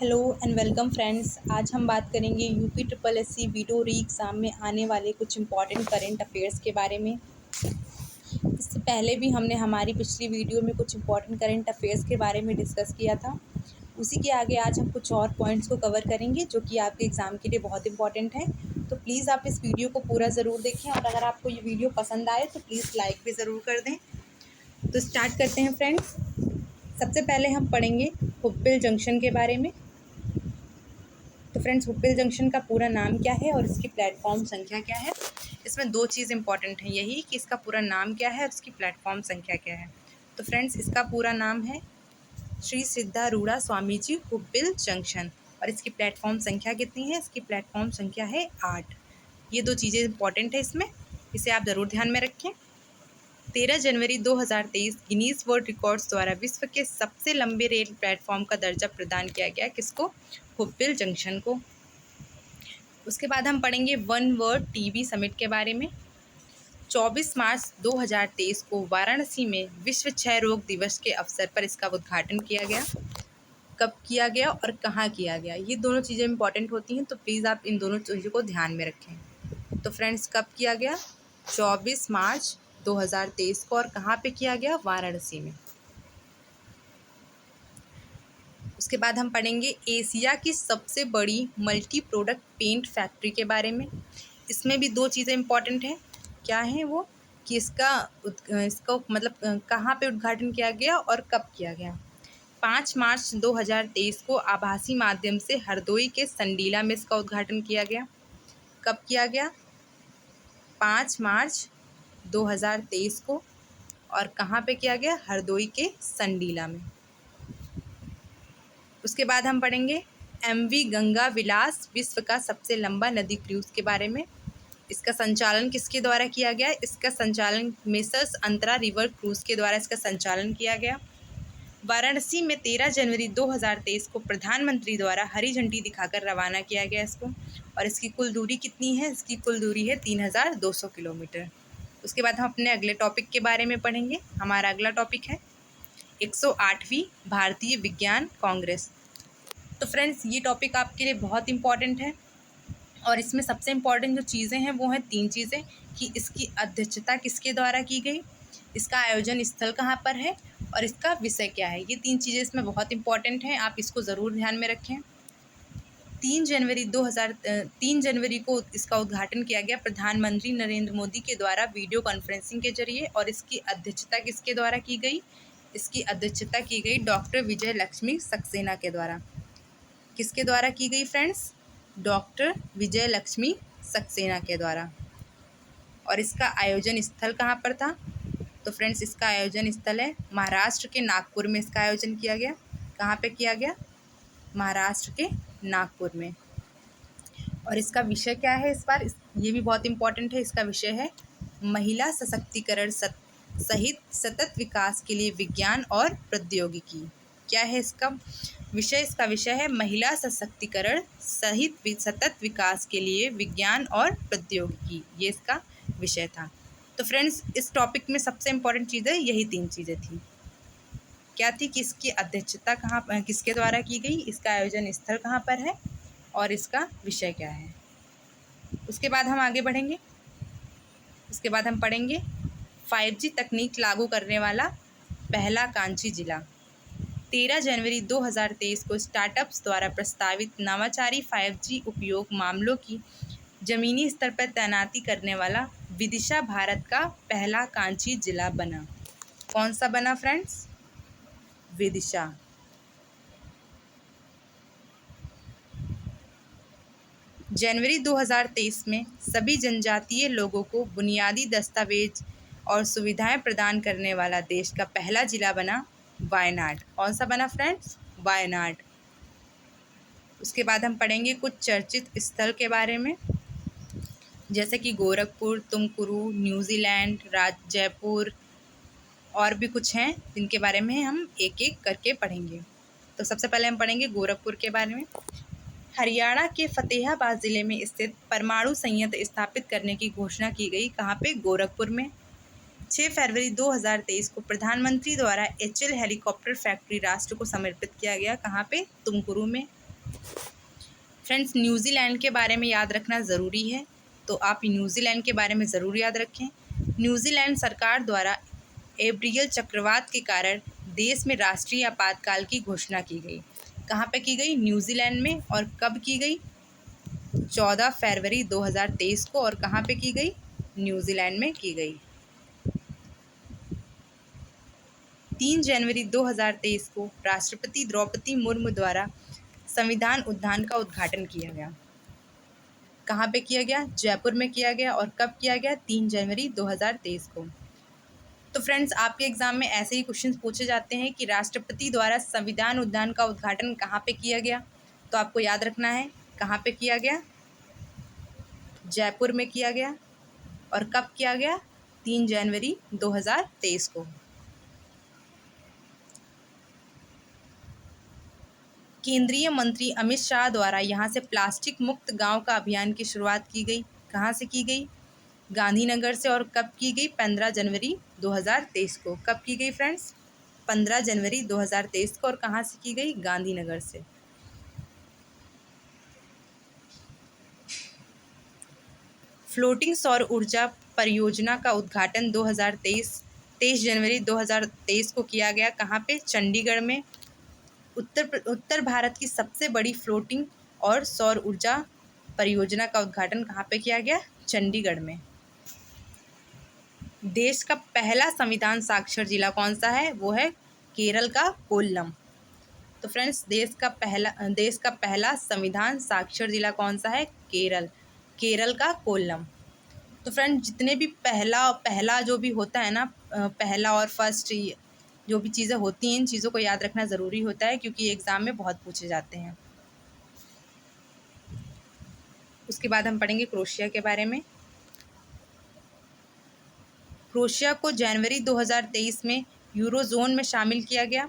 Hello and welcome friends. आज हम बात करेंगे यूपी ट्रिपल एससी वीडियो री एग्ज़ाम में आने वाले कुछ इंपॉर्टेंट करेंट अफेयर्स के बारे में। इससे पहले भी हमने हमारी पिछली वीडियो में कुछ इंपॉर्टेंट करेंट अफेयर्स के बारे में डिस्कस किया था। उसी के आगे आज हम कुछ और पॉइंट्स को कवर करेंगे जो कि आपके एग्ज़ाम के लिए बहुत इंपॉर्टेंट है। तो प्लीज़ आप इस वीडियो को पूरा ज़रूर देखें और अगर आपको ये वीडियो पसंद आए तो प्लीज़ लाइक भी ज़रूर कर दें। तो स्टार्ट करते हैं फ्रेंड्स। सबसे पहले हम पढ़ेंगे हुप्पिल जंक्शन के बारे में। तो फ्रेंड्स, हुप्पिल जंक्शन का पूरा नाम क्या है और इसकी प्लेटफॉर्म संख्या क्या है। इसमें दो चीज़ इंपॉर्टेंट है, यही कि इसका पूरा नाम क्या है और इसकी प्लेटफॉर्म संख्या क्या है। तो फ्रेंड्स, इसका पूरा नाम है श्री सिद्धारूढ़ा स्वामी जी हुप्पिल जंक्शन और इसकी प्लेटफॉर्म संख्या कितनी है, इसकी प्लेटफॉर्म संख्या है 8। ये दो चीज़ें इंपॉर्टेंट है इसमें, इसे आप ज़रूर ध्यान में रखें। 13 जनवरी 2023 गिनीज वर्ल्ड रिकॉर्ड्स द्वारा विश्व के सबसे लंबे रेल प्लेटफॉर्म का दर्जा प्रदान किया गया, किसको? हुप्पिल जंक्शन को। उसके बाद हम पढ़ेंगे वन वर्ल्ड टीबी समिट के बारे में। 24 मार्च 2023 को वाराणसी में विश्व क्षय रोग दिवस के अवसर पर इसका उद्घाटन किया गया। कब किया गया और कहाँ किया गया, ये दोनों चीज़ें इंपॉर्टेंट होती हैं, तो प्लीज़ आप इन दोनों चीज़ों को ध्यान में रखें। तो फ्रेंड्स, कब किया गया? 24 मार्च 2023 को। और कहाँ पे किया गया? वाराणसी में। उसके बाद हम पढ़ेंगे एशिया की सबसे बड़ी मल्टी प्रोडक्ट पेंट फैक्ट्री के बारे में। इसमें भी दो चीज़ें इंपॉर्टेंट हैं। क्या है वो? कि इसका मतलब कहाँ पे उद्घाटन किया गया और कब किया गया। 5 मार्च 2023 को आभासी माध्यम से हरदोई के संडीला में इसका उद्घाटन किया गया। कब किया गया? 5 मार्च 2023 को। और कहाँ पे किया गया? हरदोई के संडीला में। उसके बाद हम पढ़ेंगे MV गंगा विलास विश्व का सबसे लंबा नदी क्रूज के बारे में। इसका संचालन किसके द्वारा किया गया? इसका संचालन मेसर्स अंतरा रिवर क्रूज के द्वारा इसका संचालन किया गया। वाराणसी में 13 जनवरी 2023 को प्रधानमंत्री द्वारा हरी झंडी दिखाकर रवाना किया गया इसको। और इसकी कुल दूरी कितनी है? इसकी कुल दूरी है 3200 किलोमीटर। उसके बाद हम अपने अगले टॉपिक के बारे में पढ़ेंगे। हमारा अगला टॉपिक है 108वीं भारतीय विज्ञान कांग्रेस। तो फ्रेंड्स, ये टॉपिक आपके लिए बहुत इंपॉर्टेंट है और इसमें सबसे इम्पॉर्टेंट जो चीज़ें हैं वो हैं 3 चीज़ें कि इसकी अध्यक्षता किसके द्वारा की गई, इसका आयोजन स्थल कहाँ पर है और इसका विषय क्या है। ये 3 चीज़ें इसमें बहुत इंपॉर्टेंट हैं, आप इसको ज़रूर ध्यान में रखें। 3 जनवरी को इसका उद्घाटन किया गया प्रधानमंत्री नरेंद्र मोदी के द्वारा वीडियो कॉन्फ्रेंसिंग के जरिए। और इसकी अध्यक्षता किसके द्वारा की गई? इसकी अध्यक्षता की गई डॉक्टर विजय लक्ष्मी सक्सेना के द्वारा। किसके द्वारा की गई फ्रेंड्स? डॉक्टर विजय लक्ष्मी सक्सेना के द्वारा। और इसका आयोजन स्थल कहाँ पर था? तो फ्रेंड्स, इसका आयोजन स्थल है महाराष्ट्र के नागपुर में। इसका आयोजन किया गया। कहाँ पे किया गया? महाराष्ट्र के नागपुर में। और इसका विषय क्या है इस बार? ये भी बहुत इंपॉर्टेंट है। इसका विषय है महिला सशक्तिकरण सहित सतत विकास के लिए विज्ञान और प्रौद्योगिकी। क्या है इसका विषय? इसका विषय है महिला सशक्तिकरण सहित सतत विकास के लिए विज्ञान और प्रौद्योगिकी। ये इसका विषय था। तो फ्रेंड्स, इस टॉपिक में सबसे इम्पोर्टेंट चीज़ें यही 3 चीज़ें थी। क्या थी? कि इसकी अध्यक्षता किसके द्वारा की गई, इसका आयोजन स्थल कहाँ पर है और इसका विषय क्या है। उसके बाद हम आगे बढ़ेंगे। उसके बाद हम पढ़ेंगे 5G तकनीक लागू करने वाला पहला कांची जिला। 13 जनवरी 2023 को स्टार्टअप्स द्वारा प्रस्तावित नवाचारी 5G उपयोग मामलों की ज़मीनी स्तर पर तैनाती करने वाला विदिशा भारत का पहला कांची जिला बना। कौन सा बना फ्रेंड्स? विदिशा। जनवरी 2023 में सभी जनजातीय लोगों को बुनियादी दस्तावेज और सुविधाएं प्रदान करने वाला देश का पहला जिला बना वायनाड। कौन सा बना फ्रेंड्स? वायनाड। उसके बाद हम पढ़ेंगे कुछ चर्चित स्थल के बारे में, जैसे कि गोरखपुर, तुमकुरू, न्यूजीलैंड, जयपुर और भी कुछ हैं जिनके बारे में हम एक एक करके पढ़ेंगे। तो सबसे पहले हम पढ़ेंगे गोरखपुर के बारे में। हरियाणा के फतेहाबाद ज़िले में स्थित परमाणु संयंत्र स्थापित करने की घोषणा की गई। कहाँ पे? गोरखपुर में। 6 फरवरी 2023 को प्रधानमंत्री द्वारा HAL हेलीकॉप्टर फैक्ट्री राष्ट्र को समर्पित किया गया। कहाँ पे? तुमकुरू में। फ्रेंड्स, न्यूजीलैंड के बारे में याद रखना ज़रूरी है, तो आप न्यूजीलैंड के बारे में ज़रूर याद रखें। न्यूजीलैंड सरकार द्वारा एब्रियल चक्रवात के कारण देश में राष्ट्रीय आपातकाल की घोषणा की गई। कहाँ पे की गई? न्यूजीलैंड में। और कब की गई? 14 फरवरी 2023 को। और कहाँ पे की गई? न्यूजीलैंड में की गई। 3 जनवरी 2023 को राष्ट्रपति द्रौपदी मुर्मू द्वारा संविधान उद्यान का उद्घाटन किया गया। कहाँ पे किया गया? जयपुर में किया गया। और कब किया गया? 3 जनवरी 2023 को। तो फ्रेंड्स, आपके एग्जाम में ऐसे ही क्वेश्चंस पूछे जाते हैं कि राष्ट्रपति द्वारा संविधान उद्यान का उद्घाटन कहाँ पे किया गया। तो आपको याद रखना है कहाँ पे किया गया? जयपुर में किया गया। और कब किया गया? 3 जनवरी 2023 को। केंद्रीय मंत्री अमित शाह द्वारा यहाँ से प्लास्टिक मुक्त गांव का अभियान की शुरुआत की गई। कहाँ से की गई? गांधीनगर से। और कब की गई? 15 जनवरी 2023 को। कब की गई फ्रेंड्स? 15 जनवरी 2023 को। और कहाँ से की गई? गांधीनगर से। फ्लोटिंग सौर ऊर्जा परियोजना का उद्घाटन 23 जनवरी 2023 को किया गया। कहाँ पे? चंडीगढ़ में। उत्तर भारत की सबसे बड़ी फ्लोटिंग और सौर ऊर्जा परियोजना का उद्घाटन कहाँ पे किया गया? चंडीगढ़ में। देश का पहला संविधान साक्षर जिला कौन सा है? वो है केरल का कोल्लम। तो फ्रेंड्स, देश का पहला संविधान साक्षर जिला कौन सा है? केरल का कोल्लम। तो फ्रेंड्स, जितने भी पहला जो भी होता है ना, पहला और फर्स्ट जो भी चीज़ें होती हैं, इन चीज़ों को याद रखना ज़रूरी होता है, क्योंकि एग्ज़ाम में बहुत पूछे जाते हैं। उसके बाद हम पढ़ेंगे क्रोएशिया के बारे में। क्रोएशिया को जनवरी 2023 में यूरोजोन में शामिल किया गया।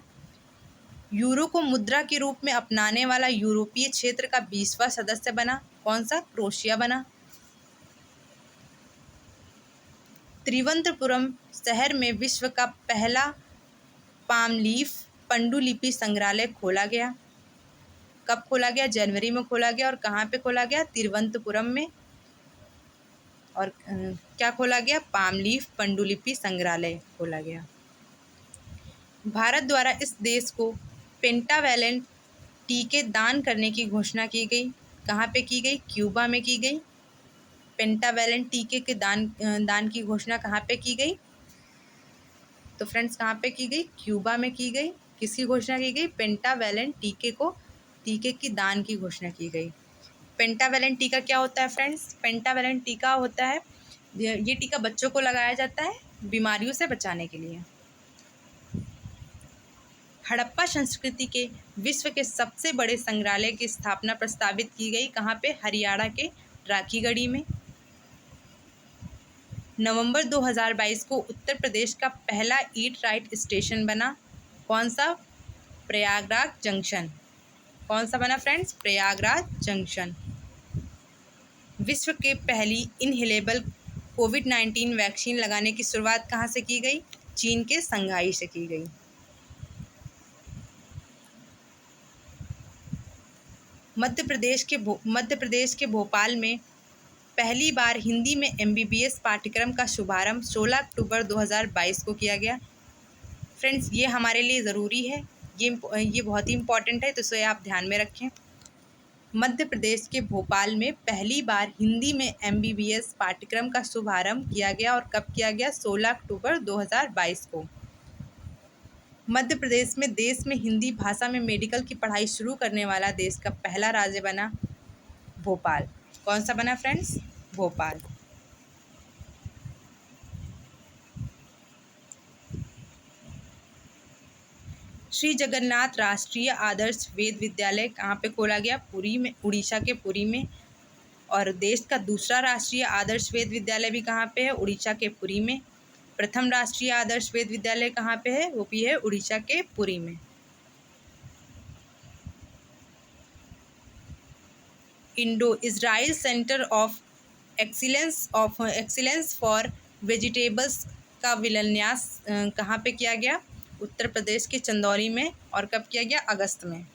यूरो को मुद्रा के रूप में अपनाने वाला यूरोपीय क्षेत्र का 20वां सदस्य बना। कौन सा? क्रोएशिया बना। त्रिवंतपुरम शहर में विश्व का पहला पामलीफ पंडुलिपि संग्रहालय खोला गया। कब खोला गया? जनवरी में खोला गया। और कहाँ पे खोला गया? तिरुवनंतपुरम में। और क्या खोला गया? पामलीफ पंडुलिपि संग्रहालय खोला गया। भारत द्वारा इस देश को पेंटावैलेंट टीके दान करने की घोषणा की गई। कहाँ पे की गई? क्यूबा में की गई। पेंटावैलेंट टीके के दान की घोषणा कहाँ पे की गई? तो फ्रेंड्स, कहाँ पे की गई? क्यूबा में की गई। किसकी घोषणा की गई? पेंटावैलेंट टीके की दान की घोषणा की गई। पेंटावैलेंट टीका क्या होता है फ्रेंड्स? पेंटावैलेंट टीका होता है, ये टीका बच्चों को लगाया जाता है बीमारियों से बचाने के लिए। हड़प्पा संस्कृति के विश्व के सबसे बड़े संग्रहालय की स्थापना प्रस्तावित की गई। कहाँ पे? हरियाणा के राखीगढ़ी में। नवंबर 2022 को उत्तर प्रदेश का पहला ईट राइट स्टेशन बना। कौन सा? प्रयागराज जंक्शन। कौन सा बना फ्रेंड्स? प्रयागराज जंक्शन। विश्व के पहली इनहेलेबल कोविड-19 वैक्सीन लगाने की शुरुआत कहाँ से की गई? चीन के संघाई से की गई। मध्य प्रदेश के भोपाल में पहली बार हिंदी में MBBS पाठ्यक्रम का शुभारंभ 16 अक्टूबर 2022 को किया गया। फ्रेंड्स, ये हमारे लिए ज़रूरी है, ये बहुत ही इम्पॉर्टेंट है, तो इसे आप ध्यान में रखें। मध्य प्रदेश के भोपाल में पहली बार हिंदी में MBBS पाठ्यक्रम का शुभारंभ किया गया। और कब किया गया? 16 अक्टूबर 2022 को। मध्य प्रदेश में देश में हिंदी भाषा में मेडिकल की पढ़ाई शुरू करने वाला देश का पहला राज्य बना भोपाल। कौन सा बना फ्रेंड्स? भोपाल। श्री जगन्नाथ राष्ट्रीय आदर्श वेद विद्यालय कहाँ पे खोला गया? पुरी में, उड़ीसा के पुरी में। और देश का दूसरा राष्ट्रीय आदर्श वेद विद्यालय भी कहाँ पे है? उड़ीसा के पुरी में। प्रथम राष्ट्रीय आदर्श वेद विद्यालय कहाँ पे है? वो भी है उड़ीसा के पुरी में। Indo Israel centre of excellence for vegetables का विलन्यास कहाँ पे किया गया? उत्तर प्रदेश के चंदौली में। और कब किया गया? अगस्त में।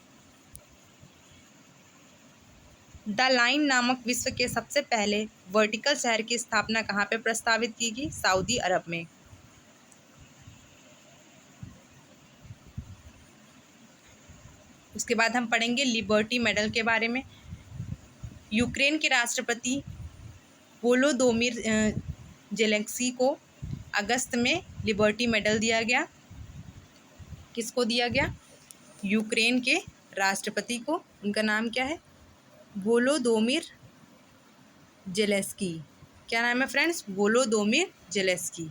द लाइन नामक विश्व के सबसे पहले वर्टिकल शहर की स्थापना कहाँ पे प्रस्तावित की गई? सऊदी अरब में। उसके बाद हम पढ़ेंगे लिबर्टी मेडल के बारे में। यूक्रेन के राष्ट्रपति वोलोदोमिर जेलेंस्की को अगस्त में लिबर्टी मेडल दिया गया। किसको दिया गया? यूक्रेन के राष्ट्रपति को। उनका नाम क्या है? वोलोदोमिर जेलेंस्की। क्या नाम है फ्रेंड्स? वोलोदोमिर जेलेंस्की।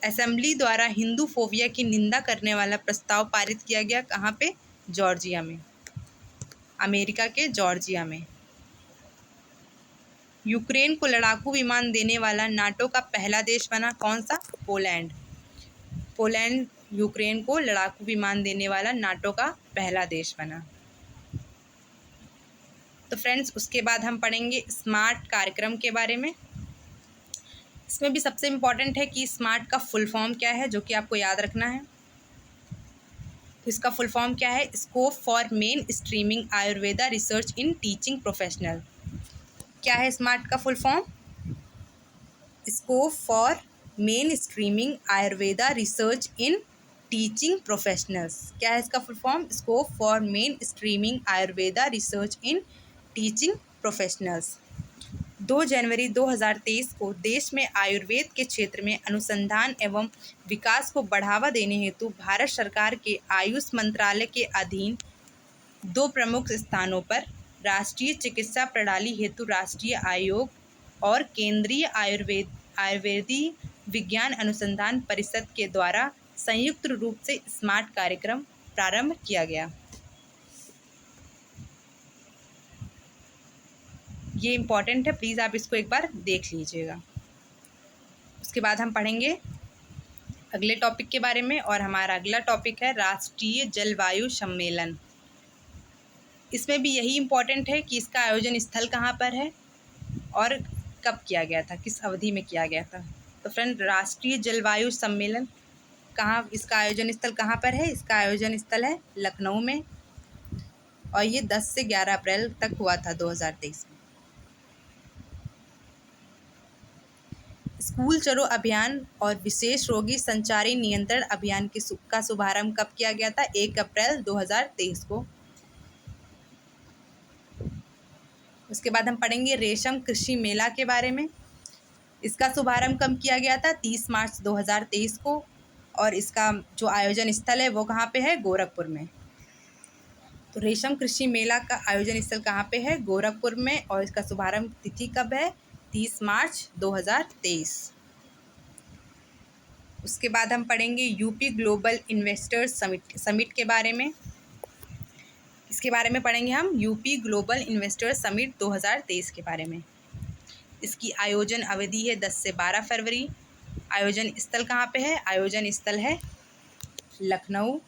असेंबली द्वारा हिंदू फोबिया की निंदा करने वाला प्रस्ताव पारित किया गया। कहाँ पे? जॉर्जिया में, अमेरिका के जॉर्जिया में। यूक्रेन को लड़ाकू विमान देने वाला नाटो का पहला देश बना। कौन सा? पोलैंड। पोलैंड यूक्रेन को लड़ाकू विमान देने वाला नाटो का पहला देश बना। तो फ्रेंड्स, उसके बाद हम पढ़ेंगे स्मार्ट कार्यक्रम के बारे में। इसमें भी सबसे इम्पॉर्टेंट है कि स्मार्ट का फुल फॉर्म क्या है, जो कि आपको याद रखना है। तो इसका फुल फॉर्म क्या है? Scope for main streaming Ayurveda research in teaching professional. क्या है स्मार्ट का full form? Scope for main streaming Ayurveda research in teaching professionals. क्या है इसका full form? Scope for main streaming Ayurveda research in teaching professionals. 2 जनवरी 2023 को देश में आयुर्वेद के क्षेत्र में अनुसंधान एवं विकास को बढ़ावा देने हेतु भारत सरकार के आयुष मंत्रालय के अधीन 2 प्रमुख स्थानों पर राष्ट्रीय चिकित्सा प्रणाली हेतु राष्ट्रीय आयोग और केंद्रीय आयुर्वेदी विज्ञान अनुसंधान परिषद के द्वारा संयुक्त रूप से स्मार्ट कार्यक्रम प्रारंभ किया गया। ये इम्पॉर्टेंट है, प्लीज़ आप इसको एक बार देख लीजिएगा। उसके बाद हम पढ़ेंगे अगले टॉपिक के बारे में, और हमारा अगला टॉपिक है राष्ट्रीय जलवायु सम्मेलन। इसमें भी यही इम्पॉर्टेंट है कि इसका आयोजन स्थल कहाँ पर है और कब किया गया था, किस अवधि में किया गया था। तो फ्रेंड, राष्ट्रीय जलवायु सम्मेलन कहाँ, इसका आयोजन स्थल कहाँ पर है? इसका आयोजन स्थल है लखनऊ में, और ये 10 से 11 अप्रैल तक हुआ था 2023 में। स्कूल चलो अभियान और विशेष रोगी संचारी नियंत्रण अभियान का शुभारंभ कब किया गया था? 1 अप्रैल 2023 को। उसके बाद हम पढ़ेंगे रेशम कृषि मेला के बारे में। इसका शुभारंभ कब किया गया था? 30 मार्च 2023 को, और इसका जो आयोजन स्थल है वो कहाँ पे है? गोरखपुर में। तो रेशम कृषि मेला का आयोजन स्थल कहाँ पे है? गोरखपुर में, और इसका शुभारंभ तिथि कब है? 30 मार्च 2023। उसके बाद हम पढ़ेंगे यूपी ग्लोबल इन्वेस्टर्स समिट के बारे में। इसके बारे में पढ़ेंगे हम यूपी ग्लोबल इन्वेस्टर्स समिट 2023 के बारे में। इसकी आयोजन अवधि है 10 से 12 फरवरी। आयोजन स्थल कहाँ पे है? आयोजन स्थल है लखनऊ।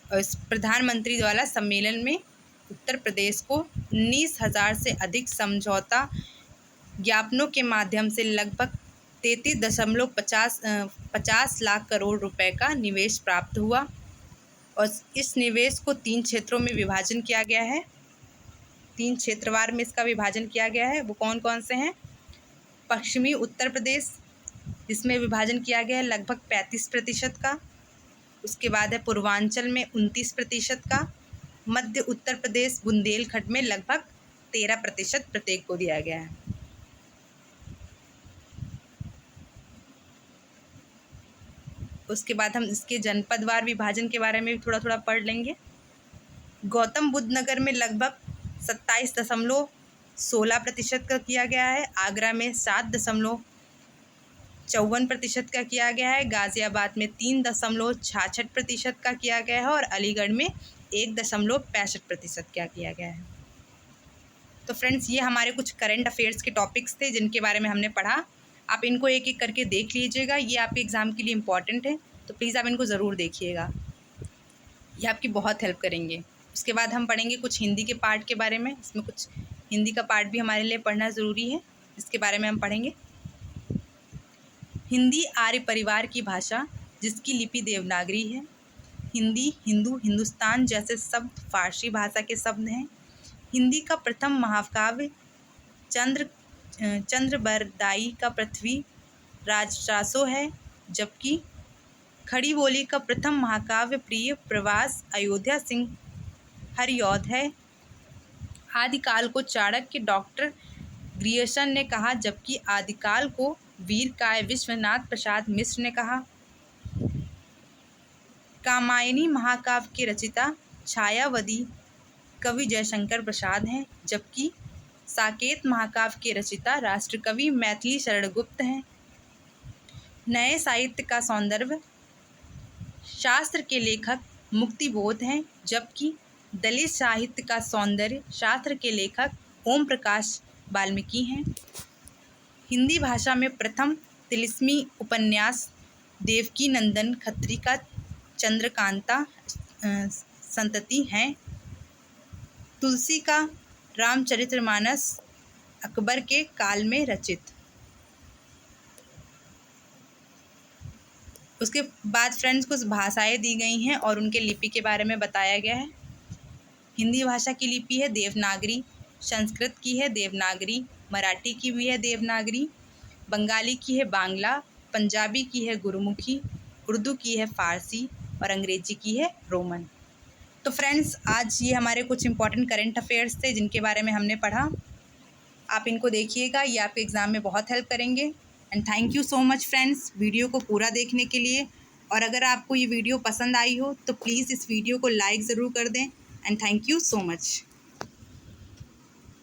और इस प्रधानमंत्री द्वारा सम्मेलन में उत्तर प्रदेश को 19,000 से अधिक समझौता ज्ञापनों के माध्यम से लगभग 33.50 लाख करोड़ रुपए का निवेश प्राप्त हुआ, और इस निवेश को 3 क्षेत्रों में विभाजन किया गया है। 3 क्षेत्रवार में इसका विभाजन किया गया है। वो कौन कौन से हैं? पश्चिमी उत्तर प्रदेश, जिसमें विभाजन किया गया है लगभग 35% का। उसके बाद है पूर्वांचल में 29% का। मध्य उत्तर प्रदेश बुंदेलखंड में लगभग 13% प्रत्येक को दिया गया है। उसके बाद हम इसके जनपदवार विभाजन के बारे में भी थोड़ा थोड़ा पढ़ लेंगे। गौतम बुद्ध नगर में लगभग 27.16% का किया गया है। आगरा में 7.54% का किया गया है। गाज़ियाबाद में 3.66% का किया गया है, और अलीगढ़ में 1.65% का किया गया है। तो फ्रेंड्स, ये हमारे कुछ करंट अफेयर्स के टॉपिक्स थे जिनके बारे में हमने पढ़ा। आप इनको एक एक करके देख लीजिएगा, ये आपके एग्ज़ाम के लिए इम्पॉर्टेंट है, तो प्लीज़ आप इनको ज़रूर देखिएगा, ये आपकी बहुत हेल्प करेंगे। उसके बाद हम पढ़ेंगे कुछ हिंदी के पार्ट के बारे में। इसमें कुछ हिंदी का पार्ट भी हमारे लिए पढ़ना ज़रूरी है, इसके बारे में हम पढ़ेंगे। हिंदी आर्य परिवार की भाषा जिसकी लिपि देवनागरी है। हिंदी, हिंदू, हिंदुस्तान जैसे शब्द फारसी भाषा के शब्द हैं। हिंदी का प्रथम महाकाव्य चंद्रबरदाई का पृथ्वी राजरासो है, जबकि खड़ी बोली का प्रथम महाकाव्य प्रिय प्रवास अयोध्या सिंह हरिऔध है। आदिकाल को चाणक्य डॉक्टर ग्रियर्सन ने कहा, जबकि आदिकाल को वीरकाय विश्वनाथ प्रसाद मिश्र ने कहा। कामायनी महाकाव्य के रचिता छायावदी कवि जयशंकर प्रसाद हैं, जबकि साकेत महाकाव्य के रचिता राष्ट्रकवि मैथिली शरण गुप्त हैं। नए साहित्य का सौंदर्य शास्त्र के लेखक मुक्तिबोध हैं, जबकि दलित साहित्य का सौंदर्य शास्त्र के लेखक ओम प्रकाश वाल्मीकि हैं। हिंदी भाषा में प्रथम तिलिस्मी उपन्यास देवकी नंदन खत्री का चंद्रकांता संतति हैं। तुलसी का रामचरितमानस अकबर के काल में रचित। उसके बाद फ्रेंड्स कुछ भाषाएं दी गई हैं और उनके लिपि के बारे में बताया गया है। हिंदी भाषा की लिपि है देवनागरी, संस्कृत की है देवनागरी, मराठी की भी है देवनागरी, बंगाली की है बांग्ला, पंजाबी की है गुरुमुखी, उर्दू की है फारसी और अंग्रेजी की है रोमन। तो फ्रेंड्स आज ये हमारे कुछ इंपॉर्टेंट करंट अफेयर्स थे जिनके बारे में हमने पढ़ा। आप इनको देखिएगा, ये आपके एग्ज़ाम में बहुत हेल्प करेंगे। And thank you so much friends video को पूरा देखने के लिए। और अगर आपको ये वीडियो पसंद आई हो तो प्लीज़ इस वीडियो को लाइक ज़रूर कर दें। And thank you so much.